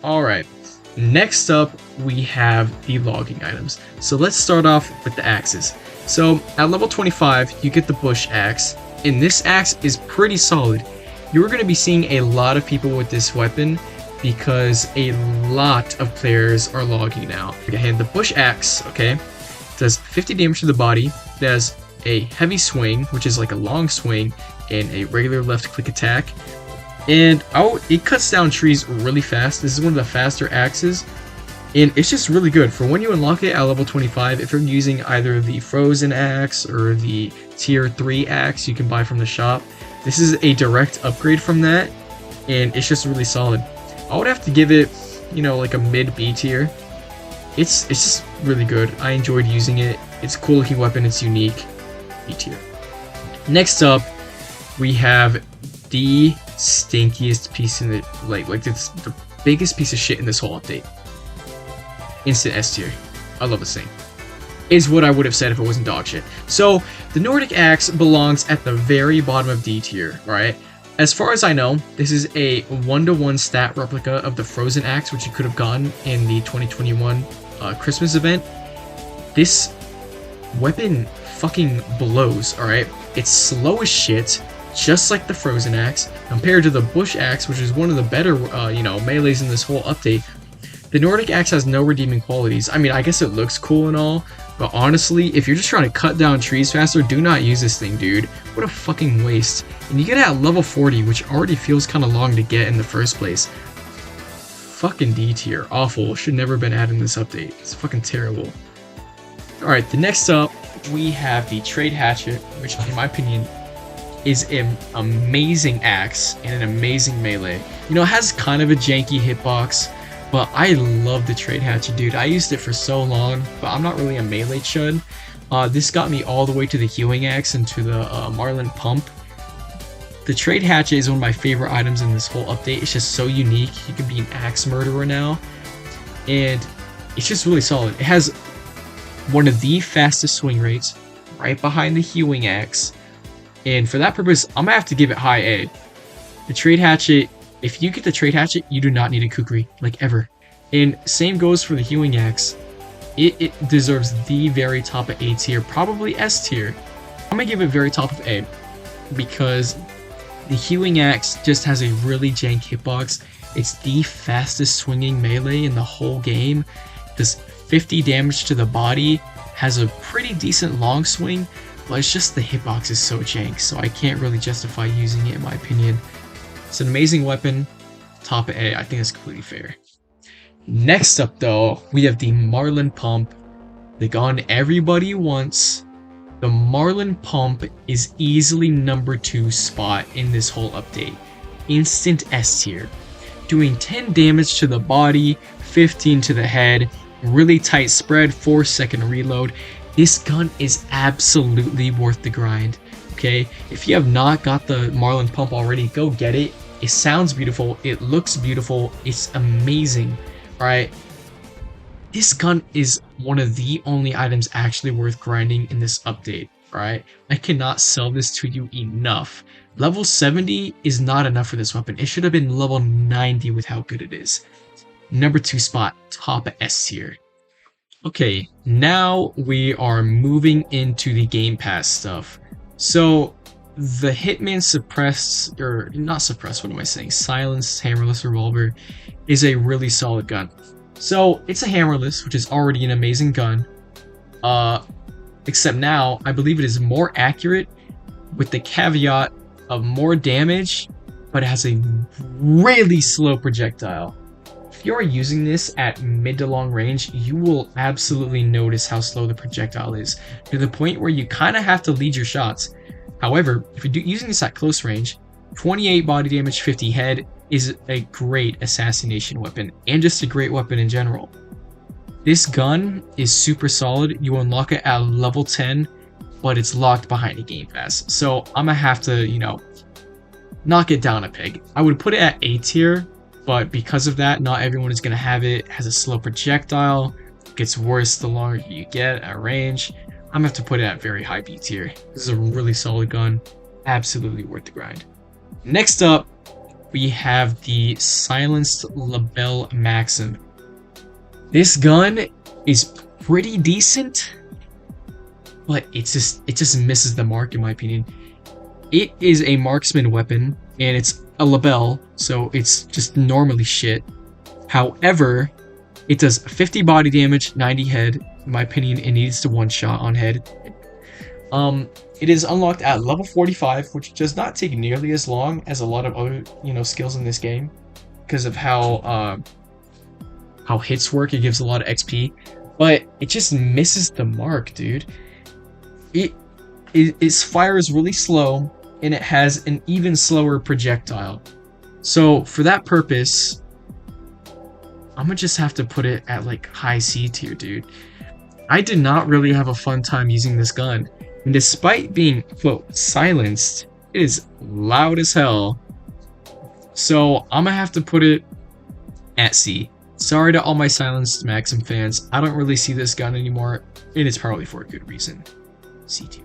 Alright, next up we have the logging items. So let's start off with the axes. So at level 25 you get the bush axe, and this axe is pretty solid. You're going to be seeing a lot of people with this weapon because a lot of players are logging now. Again, the bush axe, okay, does 50 damage to the body, does a heavy swing, which is like a long swing, and a regular left click attack. And it cuts down trees really fast. This is one of the faster axes, and it's just really good for when you unlock it at level 25. If you're using either the frozen axe or the tier 3 axe you can buy from the shop, this is a direct upgrade from that, and it's just really solid. I would have to give it, you know, like a mid B tier. It's just really good. I enjoyed using it. It's a cool looking weapon. It's unique. B tier. Next up, we have the stinkiest piece in the like it's the biggest piece of shit in this whole update. Instant S tier. I love this thing. Is what I would have said if it wasn't dog shit. So the Nordic Axe belongs at the very bottom of D tier, right? As far as I know, this is a 1-to-1 stat replica of the Frozen Axe, which you could have gotten in the 2021 Christmas event. This weapon fucking blows, alright? It's slow as shit, just like the Frozen Axe, compared to the Bush Axe, which is one of the better, melees in this whole update. The Nordic Axe has no redeeming qualities. I mean, I guess it looks cool and all, but honestly, if you're just trying to cut down trees faster, do not use this thing, dude. What a fucking waste. And you get it at level 40, which already feels kind of long to get in the first place. Fucking D tier. Awful. Should never have been added in this update. It's fucking terrible. Alright, the next up, we have the Trade Hatchet, which in my opinion is an amazing axe and an amazing melee. You know, it has kind of a janky hitbox, but I love the Trade Hatchet, dude. I used it for so long, but I'm not really a melee chud. This got me all the way to the Healing Axe and to the Marlin Pump. The Trade Hatchet is one of my favorite items in this whole update. It's just so unique. You can be an axe murderer now, and it's just really solid. It has one of the fastest swing rates, right behind the Healing Axe, and for that purpose, I'm gonna have to give it high A. The Trade Hatchet, if you get the Trade Hatchet, you do not need a kukri, like ever. And same goes for the Healing Axe. It deserves the very top of A tier, probably S tier. I'm gonna give it very top of A, because the Healing Axe just has a really jank hitbox. It's the fastest swinging melee in the whole game. Does 50 damage to the body, has a pretty decent long swing, but it's just the hitbox is so jank, so I can't really justify using it in my opinion. It's an amazing weapon, top of A. I think that's completely fair. Next up though, we have the Marlin Pump, the gun everybody wants. The Marlin Pump is easily number 2 spot in this whole update. Instant S tier. Doing 10 damage to the body, 15 to the head, really tight spread, 4-second reload. This gun is absolutely worth the grind, okay? If you have not got the Marlin Pump already, go get it. It sounds beautiful, it looks beautiful, it's amazing, alright? This gun is one of the only items actually worth grinding in this update, alright? I cannot sell this to you enough. Level 70 is not enough for this weapon. It should have been level 90 with how good it is. Number 2 spot, top S tier. Okay, now we are moving into the Game Pass stuff. So, the Hitman suppressed, or not suppressed, what am I saying? Silenced hammerless revolver is a really solid gun. So, it's a hammerless, which is already an amazing gun. Except now, I believe it is more accurate with the caveat of more damage, but it has a really slow projectile. If you are using this at mid to long range, you will absolutely notice how slow the projectile is, to the point where you kind of have to lead your shots. However, if you're using this at close range, 28 body damage, 50 head is a great assassination weapon, and just a great weapon in general. This gun is super solid. You unlock it at level 10, but it's locked behind a Game Pass. So I'm gonna have to, knock it down a peg. I would put it at A tier, but because of that, not everyone is gonna have it. It has a slow projectile, it gets worse the longer you get at range. I'm gonna have to put it at very high B tier. This is a really solid gun, absolutely worth the grind. Next up, we have the Silenced Label Maxim. This gun is pretty decent, but it just misses the mark in my opinion. It is a marksman weapon, and it's a label, so it's just normally shit. However, it does 50 body damage, 90 head. In my opinion, it needs to one-shot on head. It is unlocked at level 45, which does not take nearly as long as a lot of other, skills in this game, because of how hits work. It gives a lot of XP, but it just misses the mark, dude. Its fire is really slow, and it has an even slower projectile. So for that purpose, I'm gonna just have to put it at like high C tier, dude. I did not really have a fun time using this gun, and despite being, quote, silenced, it is loud as hell. So I'm gonna have to put it at C. Sorry to all my silenced Maxim fans, I don't really see this gun anymore, and it's probably for a good reason. C tier.